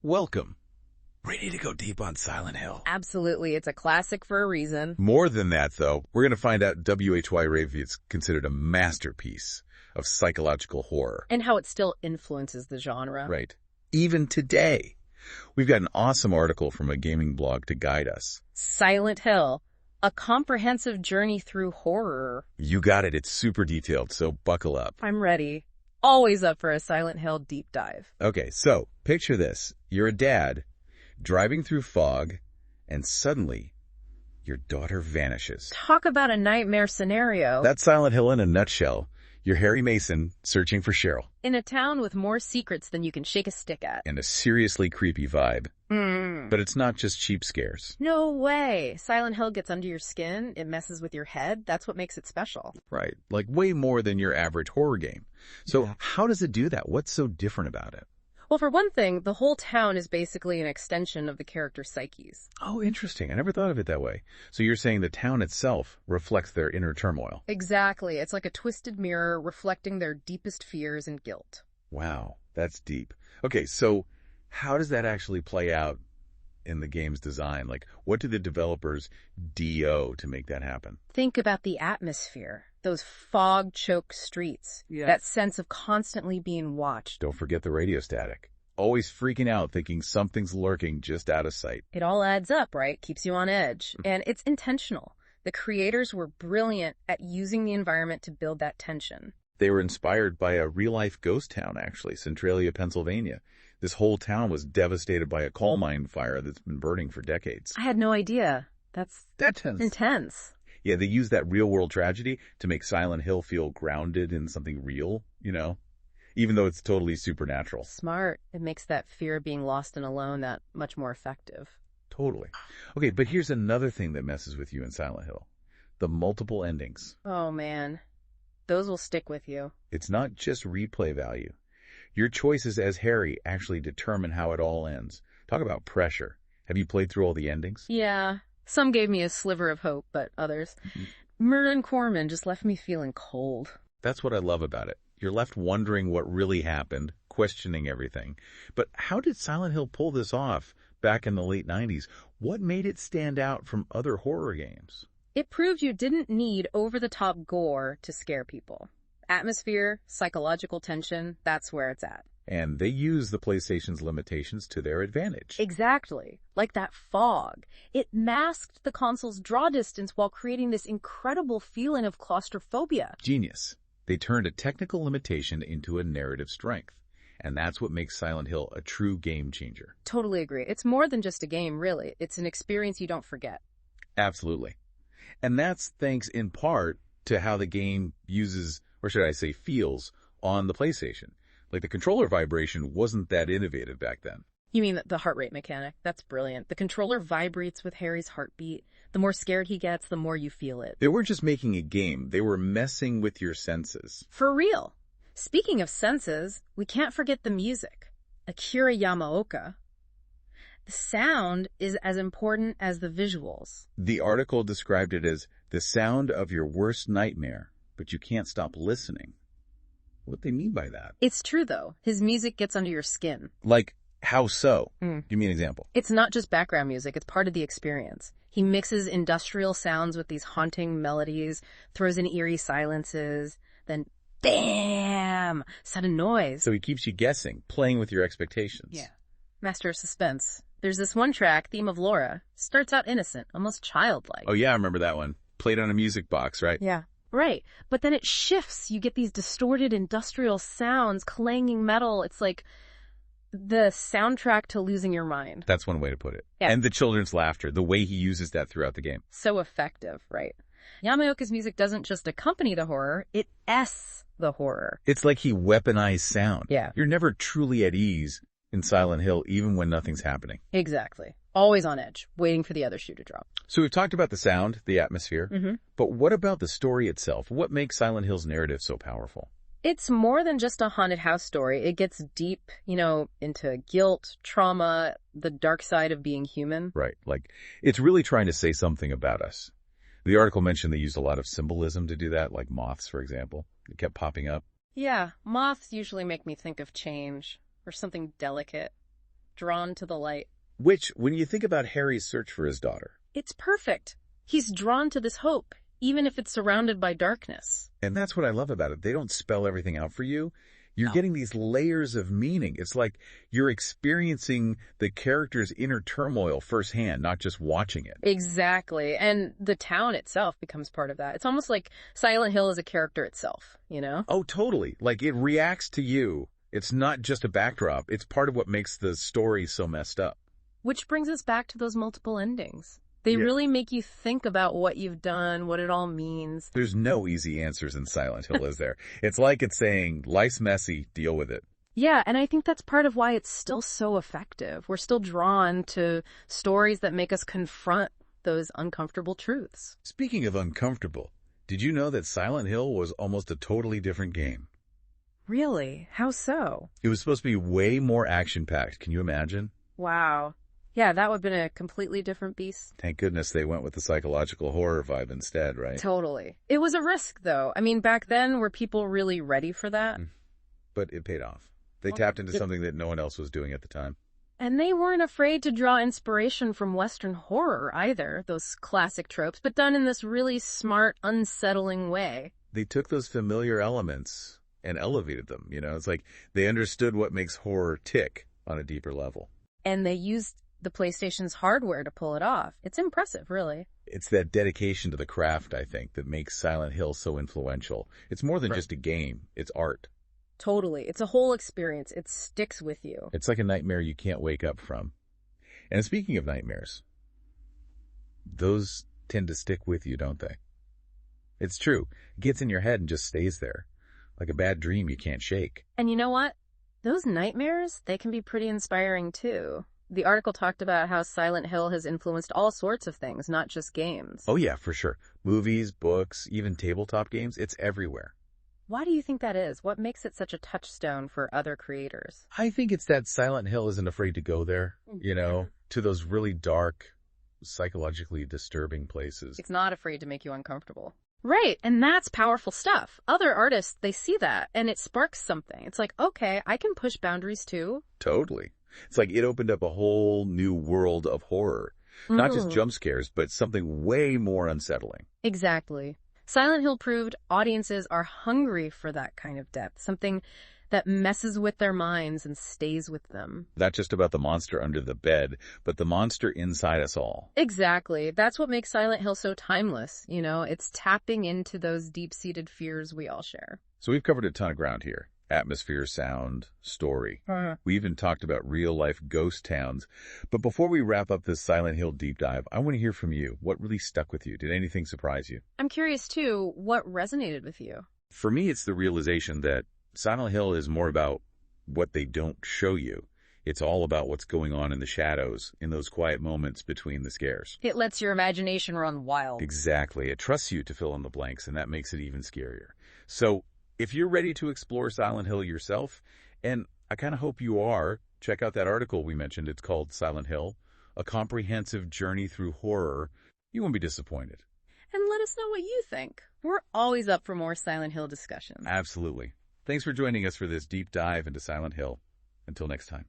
Welcome. Ready to go deep on Silent Hill? Absolutely. It's a classic for a reason. More than that, though, we're going to find out W.H.Y. Ravey is considered a masterpiece of psychological horror. And how it still influences the genre. Right. Even today. We've got an awesome article from a gaming blog to guide us. Silent Hill, a comprehensive journey through horror. You got it. It's super detailed, so buckle up. I'm ready. Always up for a Silent Hill deep dive. Okay, so picture this. You're a dad driving through fog, and suddenly your daughter vanishes. Talk about a nightmare scenario. That's Silent Hill in a nutshell. You're Harry Mason searching for Cheryl. In a town with more secrets than you can shake a stick at. And a seriously creepy vibe. But it's not just cheap scares. No way. Silent Hill gets under your skin. It messes with your head. That's what makes it special. Right. Like way more than your average horror game. So how does it do that? What's so different about it? Well, for one thing, the whole town is basically an extension of the character's psyches. Oh, interesting. I never thought of it that way. So you're saying the town itself reflects their inner turmoil. Exactly. It's like a twisted mirror reflecting their deepest fears and guilt. Wow, that's deep. Okay, so how does that actually play out in the game's design? Like, what do the developers do to make that happen? Think about the atmosphere. Those fog-choked streets. Yeah. That sense of constantly being watched. Don't forget the radio static. Always freaking out thinking something's lurking just out of sight. It all adds up, right? Keeps you on edge. And it's intentional. The creators were brilliant at using the environment to build that tension. They were inspired by a real-life ghost town, actually, Centralia, Pennsylvania. This whole town was devastated by a coal mine fire that's been burning for decades. I had no idea. That's intense. intense. Yeah, they used that real-world tragedy to make Silent Hill feel grounded in something real, even though it's totally supernatural. Smart. It makes that fear of being lost and alone that much more effective. Totally. Okay, but here's another thing that messes with you in Silent Hill. The multiple endings. Oh, man. Those will stick with you. It's not just replay value. Your choices as Harry actually determine how it all ends. Talk about pressure. Have you played through all the endings? Yeah. Some gave me a sliver of hope, but others. Merlin Corman just left me feeling cold. That's what I love about it. You're left wondering what really happened, questioning everything. But how did Silent Hill pull this off back in the late 90s? What made it stand out from other horror games? It proved you didn't need over-the-top gore to scare people. Atmosphere, psychological tension, that's where it's at. And they use the PlayStation's limitations to their advantage. Exactly. Like that fog. It masked the console's draw distance while creating this incredible feeling of claustrophobia. Genius. They turned a technical limitation into a narrative strength. And that's what makes Silent Hill a true game changer. Totally agree. It's more than just a game, really. It's an experience you don't forget. Absolutely. And that's thanks in part to how the game uses, or should I say feels, on the PlayStation. Like the controller vibration wasn't that innovative back then. You mean the heart rate mechanic? That's brilliant. The controller vibrates with Harry's heartbeat. The more scared he gets, the more you feel it. They weren't just making a game. They were messing with your senses. For real. Speaking of senses, we can't forget the music. Akira Yamaoka. The sound is as important as the visuals. The article described it as the sound of your worst nightmare, but you can't stop listening. What they mean by that? It's true, though. His music gets under your skin. Like, how so? Give me an example. It's not just background music. It's part of the experience. He mixes industrial sounds with these haunting melodies, throws in eerie silences, then bam! Sudden noise. So he keeps you guessing, playing with your expectations. Yeah. Master of suspense. There's this one track, Theme of Laura. Starts out innocent, almost childlike. Oh yeah, I remember that one. Played on a music box, right? Yeah. Right. But then it shifts. You get these distorted industrial sounds, clanging metal. It's like the soundtrack to losing your mind. That's one way to put it. Yeah. And the children's laughter, the way he uses that throughout the game. So effective, right? Yamaoka's music doesn't just accompany the horror, it S the horror. It's like he weaponized sound. Yeah. You're never truly at ease in Silent Hill, even when nothing's happening. Exactly. Always on edge, waiting for the other shoe to drop. So we've talked about the sound, the atmosphere, but what about the story itself? What makes Silent Hill's narrative so powerful? It's more than just a haunted house story. It gets deep, into guilt, trauma, the dark side of being human. Right. Like, it's really trying to say something about us. The article mentioned they used a lot of symbolism to do that, like moths, for example. It kept popping up. Yeah, moths usually make me think of change or something delicate. drawn to the light. Which, when you think about Harry's search for his daughter, It's perfect. He's drawn to this hope, even if it's surrounded by darkness. and that's what I love about it. They don't spell everything out for you. You're No. getting these layers of meaning. It's like you're experiencing the character's inner turmoil firsthand, not just watching it. Exactly. And the town itself becomes part of that. It's almost like Silent Hill is a character itself, you know? Oh, totally. Like it reacts to you. It's not just a backdrop. It's part of what makes the story so messed up. Which brings us back to those multiple endings. They Yeah. really make you think about what you've done, what it all means. There's no easy answers in Silent Hill, is there? It's like it's saying, life's messy, deal with it. Yeah, and I think that's part of why it's still so effective. We're still drawn to stories that make us confront those uncomfortable truths. Speaking of uncomfortable, did you know that Silent Hill was almost a totally different game? Really? How so? It was supposed to be way more action-packed. Can you imagine? Wow. Yeah, that would have been a completely different beast. Thank goodness they went with the psychological horror vibe instead, right? Totally. It was a risk, though. I mean, back then, were people really ready for that? But it paid off. They tapped into something that no one else was doing at the time. And they weren't afraid to draw inspiration from Western horror either, those classic tropes, but done in this really smart, unsettling way. They took those familiar elements and elevated them. You know, it's like they understood what makes horror tick on a deeper level. And they used the PlayStation's hardware to pull it off. It's impressive, really. It's that dedication to the craft, I think, that makes Silent Hill so influential. It's more than just a game. It's art. Totally. It's a whole experience. It sticks with you. It's like a nightmare you can't wake up from. And speaking of nightmares, those tend to stick with you, don't they? It's true. It gets in your head and just stays there. Like a bad dream you can't shake. And you know what? Those nightmares, they can be pretty inspiring too. The article talked about how Silent Hill has influenced all sorts of things, not just games. Oh yeah, for sure. Movies, books, even tabletop games, it's everywhere. Why do you think that is? What makes it such a touchstone for other creators? I think it's that Silent Hill isn't afraid to go there, you know, to those really dark, psychologically disturbing places. It's not afraid to make you uncomfortable. Right, and that's powerful stuff. Other artists, they see that, and it sparks something. It's like, okay, I can push boundaries too. Totally. It's like it opened up a whole new world of horror. Not just jump scares, but something way more unsettling. Exactly. Silent Hill proved audiences are hungry for that kind of depth, something that messes with their minds and stays with them. Not just about the monster under the bed, but the monster inside us all. Exactly. That's what makes Silent Hill so timeless. You know, it's tapping into those deep-seated fears we all share. So we've covered a ton of ground here. Atmosphere, sound, story. We even talked about real-life ghost towns. But before we wrap up this Silent Hill deep dive, I want to hear from you. What really stuck with you? Did anything surprise you? I'm curious, too, what resonated with you? For me, it's the realization that Silent Hill is more about what they don't show you. It's all about what's going on in the shadows, in those quiet moments between the scares. It lets your imagination run wild. Exactly. It trusts you to fill in the blanks, and that makes it even scarier. So, if you're ready to explore Silent Hill yourself, and I kind of hope you are, check out that article we mentioned. It's called Silent Hill, A Comprehensive Journey Through Horror. You won't be disappointed. And let us know what you think. We're always up for more Silent Hill discussions. Absolutely. Thanks for joining us for this deep dive into Silent Hill. Until next time.